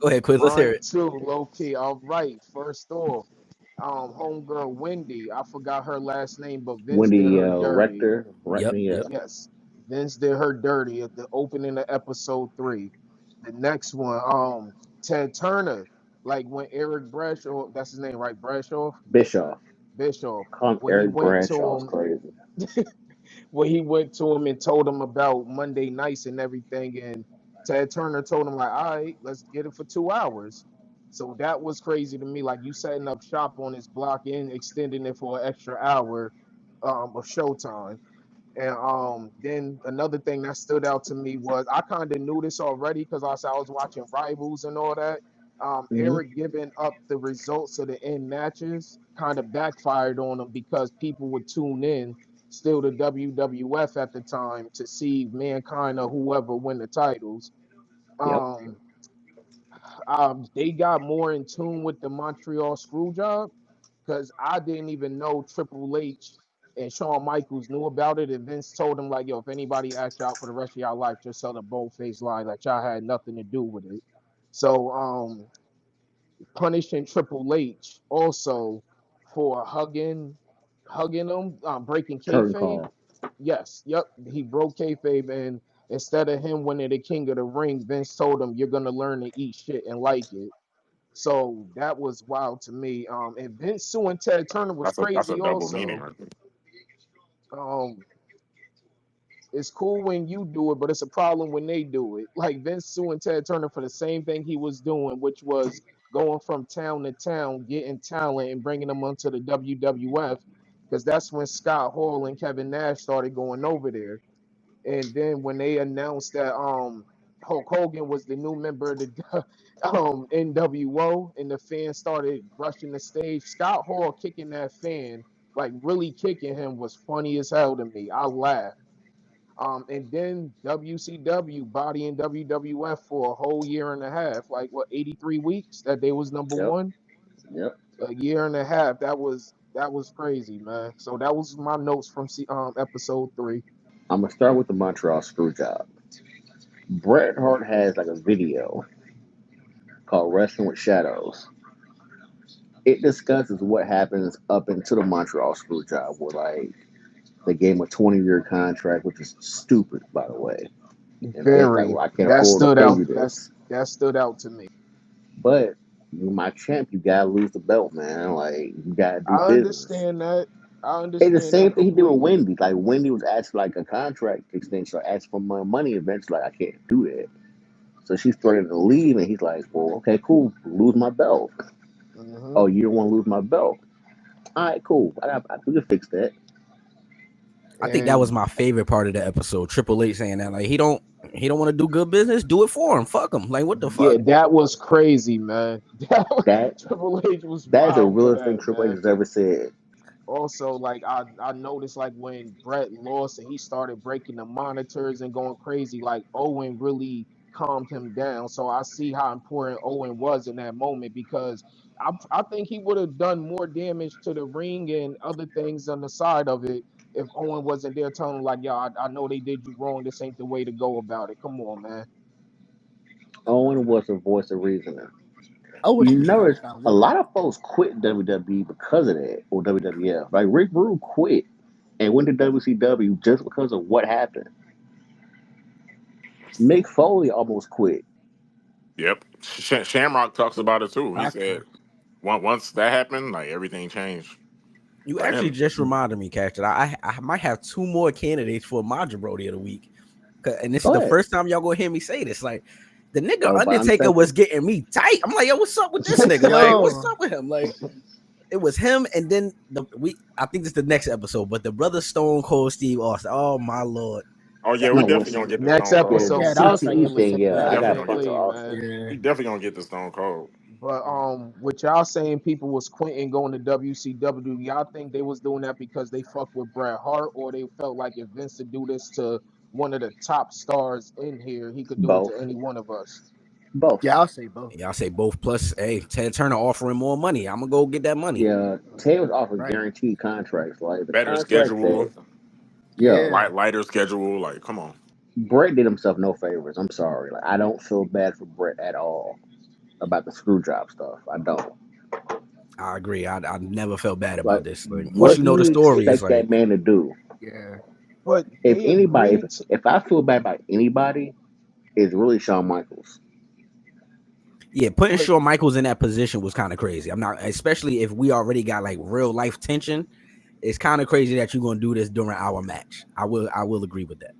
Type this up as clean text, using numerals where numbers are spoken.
Go ahead, Quiz. Let's hear Mine it. too, low key. All right, first off, homegirl Wendy. I forgot her last name, but Vince did Wendy her dirty. Rector, Yep, yeah. yep. Yes, Vince did her dirty at the opening of episode 3. The next one, Ted Turner, like when Eric Bradshaw, that's his name, right? Bradshaw, Bischoff. Bischoff, Call him when he Eric went Bradshaw is to crazy. and told him about Monday nights and everything, and Ted Turner told him like, all right, let's get it for 2 hours. So that was crazy to me. Like you setting up shop on his block and extending it for an extra hour of showtime. And then another thing that stood out to me was I kind of knew this already because I was watching Rivals and all that. Hmm. Eric giving up the results of the end matches kind of backfired on him because people would tune in still to WWF at the time to see Mankind or whoever win the titles. Yep. Um, they got more in tune with the Montreal Screwjob because I didn't even know Triple H and Shawn Michaels knew about it. And Vince told him, like, yo, if anybody asks you out for the rest of y'all life, just tell the bold-faced lie that y'all had nothing to do with it. So, punishing Triple H also for hugging him, breaking Curtain kayfabe. call. Yes, yep, he broke kayfabe, and instead of him winning the King of the Ring, Vince told him, "You're gonna learn to eat shit and like it." So that was wild to me. And Vince suing Ted Turner was That's a crazy. double meaning Also, right there. um, it's cool when you do it, but it's a problem when they do it. Like Vince suing Ted Turner for the same thing he was doing, which was going from town to town, getting talent and bringing them onto the WWF, because that's when Scott Hall and Kevin Nash started going over there. And then when they announced that Hulk Hogan was the new member of the NWO, and the fans started rushing the stage, Scott Hall kicking that fan, like really kicking him, was funny as hell to me. I laughed. And then WCW bodying WWF for a whole year and a half, like what, 83 weeks that they was number Yep. one, Yep. a year and a half. That was crazy, man. So that was my notes from episode 3. I'm gonna start with the Montreal Screwjob. Bret Hart has like a video called Wrestling with Shadows. It discusses what happens up into the Montreal Screwjob, where like they gave him a 20-year contract, which is stupid, by the way. And Vince like, Very. well, I can't That afford to stood pay out. you this. That stood out to me. But you my champ, you gotta lose the belt, man. Like you gotta do I business. understand that. I It's the understand same that thing he did with completely. Wendy. Like Wendy was asked for like a contract extension, or asked for more money. Eventually, like I can't do that. So she's threatening to leave, and he's like, "Well, okay, cool, lose my belt. Hmm. Oh, you don't want to lose my belt? All right, cool. We can fix that." I think that was And my favorite part of the episode. Triple H saying that like he don't want to do good business, do it for him. Fuck him. Like what the yeah, fuck? that was crazy, man. That Triple H was that is the wild for realest thing that, Triple H man. has ever said. Also, like I noticed, like when Brett lost and he started breaking the monitors and going crazy, like Owen really calmed him down. So I see how important Owen was in that moment because I think he would have done more damage to the ring and other things on the side of it if Owen wasn't there telling him like, "Yo, I know they did you wrong. This ain't the way to go about it. Come on, man." Owen was the voice of reason. I wish You he should have notice stopped a winning. lot of folks quit WWE because of that, or WWF. Like Rick Rude quit and went to WCW just because of what happened. Mick Foley almost quit. Yep. Shamrock talks about it too. He said Backlash. once that happened, like everything changed You for actually him. just reminded me, Cash, that I might have two more candidates for my jabroni of the week. And this is Go the ahead. first time y'all gonna hear me say this. Like the nigga Oh, by Undertaker was Undertaker. getting me tight. I'm like, yo, what's up with this nigga? Like, what's Yo, up with him? Like, it was him, and then I think this is the next episode, but the brother Stone Cold Steve Austin. Oh my lord. Oh yeah, That we No, definitely what's gonna get the Next Stone yeah, Cold. the episode, yeah, that was like CTE episode thing? definitely, He Yeah, I got definitely to gonna talk get to the definitely, Austin. man. yeah. he definitely gonna get the Stone Cold. But with y'all saying people was quitting going to WCW, y'all think they was doing that because they fuck with Bret Hart, or they felt like if Vince to do this to one of the top stars in here, he could do it to Both, any one of us? both. Yeah, I'll say both. y'all say both plus. Hey, Ted Turner offering more money. I'm gonna go get that money. Yeah, Ted was offering Right. guaranteed contracts. Like the Better contract schedule, that, yo, Yeah. lighter schedule. Like, come on. Brett did himself no favors. I'm sorry. Like I don't feel bad for Brett at all. about the screw job stuff. I don't. I agree. I never felt bad Like, about this. Like, once what you do know the you story, it's expect like, that man to do? Yeah, but If they anybody, agreed to. if I feel bad about anybody, it's really Shawn Michaels. yeah, putting But Shawn Michaels in that position was kind of crazy. I'm not, especially if we already got like real life tension. It's kind of crazy that you're gonna do this during our match. I will agree with that.